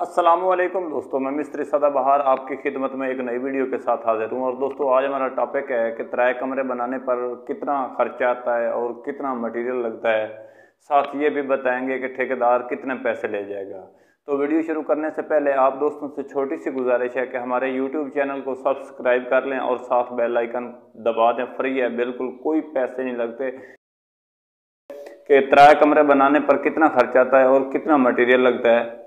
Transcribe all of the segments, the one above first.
अस्सलामुअलैकुम दोस्तों, मैं मिस्त्री सदाबहार आपकी खिदमत में एक नई वीडियो के साथ हाजिर हूँ। और दोस्तों आज हमारा टॉपिक है कि किराए कमरे बनाने पर कितना खर्चा आता है और कितना मटेरियल लगता है। साथ ये भी बताएंगे कि ठेकेदार कितने पैसे ले जाएगा। तो वीडियो शुरू करने से पहले आप दोस्तों से छोटी सी गुजारिश है कि हमारे यूट्यूब चैनल को सब्सक्राइब कर लें और साथ बेल आइकन दबा दें। फ्री है, बिल्कुल कोई पैसे नहीं लगते। कि किराए कमरे बनाने पर कितना खर्चा आता है और कितना मटेरियल लगता है।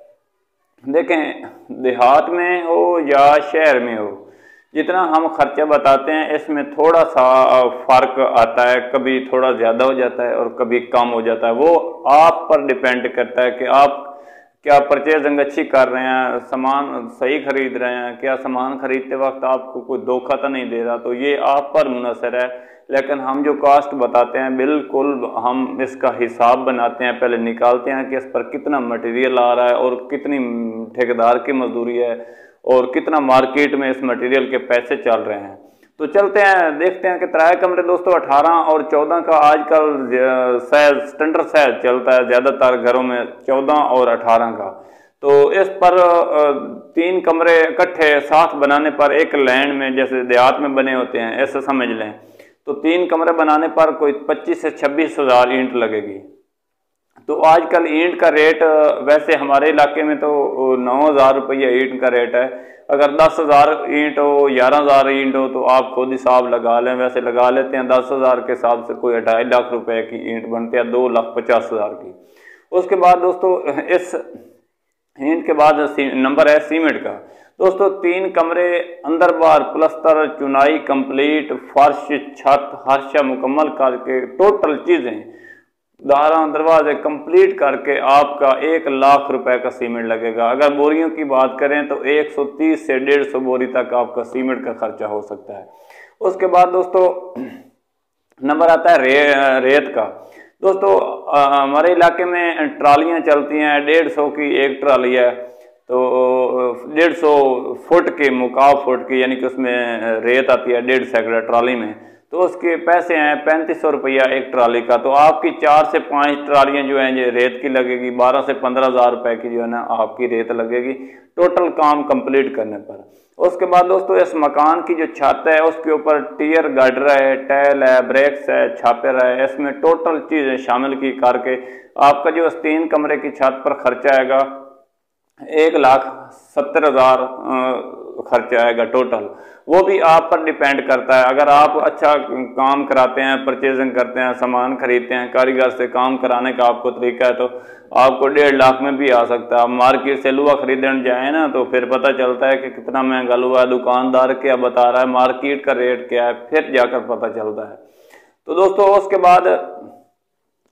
देखें, देहात में हो या शहर में हो, जितना हम खर्चा बताते हैं इसमें थोड़ा सा फ़र्क आता है। कभी थोड़ा ज़्यादा हो जाता है और कभी कम हो जाता है। वो आप पर डिपेंड करता है कि आप क्या परचेजिंग अच्छी कर रहे हैं, सामान सही खरीद रहे हैं, क्या सामान खरीदते वक्त आपको कोई धोखा तो नहीं दे रहा। तो ये आप पर मुनसर है। लेकिन हम जो कास्ट बताते हैं बिल्कुल हम इसका हिसाब बनाते हैं, पहले निकालते हैं कि इस पर कितना मटेरियल आ रहा है और कितनी ठेकेदार की मजदूरी है और कितना मार्केट में इस मटेरियल के पैसे चल रहे हैं। तो चलते हैं, देखते हैं कि किराए कमरे दोस्तों 18 और 14 का आजकल साइज स्टैंडर्ड साइज चलता है ज़्यादातर घरों में, 14 और 18 का। तो इस पर 3 कमरे इकट्ठे साथ बनाने पर एक लैंड में, जैसे देहात में बने होते हैं ऐसा समझ लें, तो 3 कमरे बनाने पर कोई 25 से 26 हज़ार ईंट लगेगी। तो आजकल ईंट का रेट वैसे हमारे इलाके में तो 9,000 रुपये ईंट का रेट है। अगर 10,000 ईंट हो, 11,000 ईंट हो तो आप खुद हिसाब लगा लें। वैसे लगा लेते हैं 10,000 के हिसाब से कोई 2.5 लाख रुपए की ईंट बनती है, 2,50,000 की। उसके बाद दोस्तों इस ईंट के बाद नंबर है सीमेंट का। दोस्तों 3 कमरे अंदर बाहर प्लस्तर, चुनाई कंप्लीट, फर्श, छत, हर्षा मुकम्मल करके टोटल चीज़ें दारा दरवाजे कंप्लीट करके आपका 1 लाख रुपए का सीमेंट लगेगा। अगर बोरियों की बात करें तो 130 से 150 बोरी तक आपका सीमेंट का खर्चा हो सकता है। उसके बाद दोस्तों नंबर आता है रेत का। दोस्तों हमारे इलाके में ट्रालियां चलती हैं, 150 की एक ट्राली है। तो 150 फुट की, मुकाब फुट की, यानी कि उसमें रेत आती है 1.5 सैकड़ा ट्राली में। तो उसके पैसे हैं 3500 रुपया एक ट्राली का। तो आपकी 4 से 5 ट्रालियाँ जो हैं ये रेत की लगेगी, 12 से 15,000 रुपए की जो है ना आपकी रेत लगेगी टोटल काम कंप्लीट करने पर। उसके बाद दोस्तों इस मकान की जो छत है उसके ऊपर टियर गार्डर है, टैल है, ब्रेक्स है, छापर है, इसमें टोटल चीज़ें शामिल की करके आपका जो 3 कमरे की छत पर खर्चा आएगा 1,70,000 खर्चा आएगा टोटल। वो भी आप पर डिपेंड करता है। अगर आप अच्छा काम कराते हैं, परचेजिंग करते हैं, सामान खरीदते हैं, कारीगर से काम कराने का आपको तरीका है, तो आपको 1.5 लाख में भी आ सकता है। आप मार्केट से लुआ खरीदने जाए ना तो फिर पता चलता है कि कितना महंगा लुआ है, दुकानदार क्या बता रहा है, मार्केट का रेट क्या है, फिर जाकर पता चलता है। तो दोस्तों उसके बाद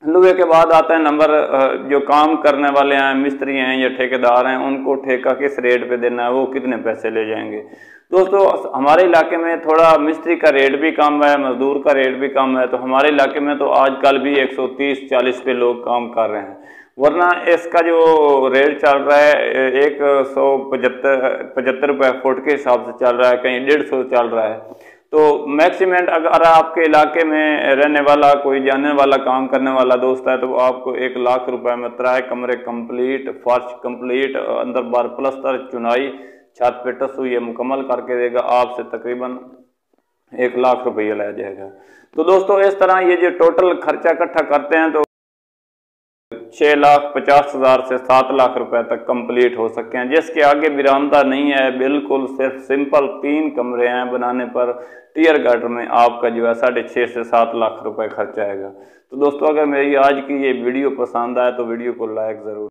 लुए के बाद आता है नंबर जो काम करने वाले हैं, मिस्त्री हैं या ठेकेदार हैं, उनको ठेका किस रेट पे देना है, वो कितने पैसे ले जाएंगे। दोस्तों हमारे इलाके में थोड़ा मिस्त्री का रेट भी कम है, मजदूर का रेट भी कम है। तो हमारे इलाके में तो आजकल भी 130-40 पे लोग काम कर रहे हैं, वरना इसका जो रेट चल रहा है 175 रुपये फुट के हिसाब से चल रहा है, कहीं 150 चल रहा है। तो मैक्सिमम अगर आपके इलाके में रहने वाला कोई जानने वाला काम करने वाला दोस्त है तो आपको 1 लाख रुपए में 3 कमरे कंप्लीट, फर्श कंप्लीट, अंदर बाहर प्लस्तर, चुनाई, छत पे टसू ये मुकम्मल करके देगा। आपसे तकरीबन 1 लाख रुपये लाया जाएगा। तो दोस्तों इस तरह ये जो टोटल खर्चा इकट्ठा करते हैं तो 6,50,000 से 7 लाख रुपए तक कंप्लीट हो सकते हैं, जिसके आगे विरामदा नहीं है। बिल्कुल सिर्फ सिंपल 3 कमरे हैं बनाने पर टियर गार्डर में आपका जो है 6.5 से 7 लाख रुपए खर्च आएगा। तो दोस्तों अगर मेरी आज की ये वीडियो पसंद आए तो वीडियो को लाइक ज़रूर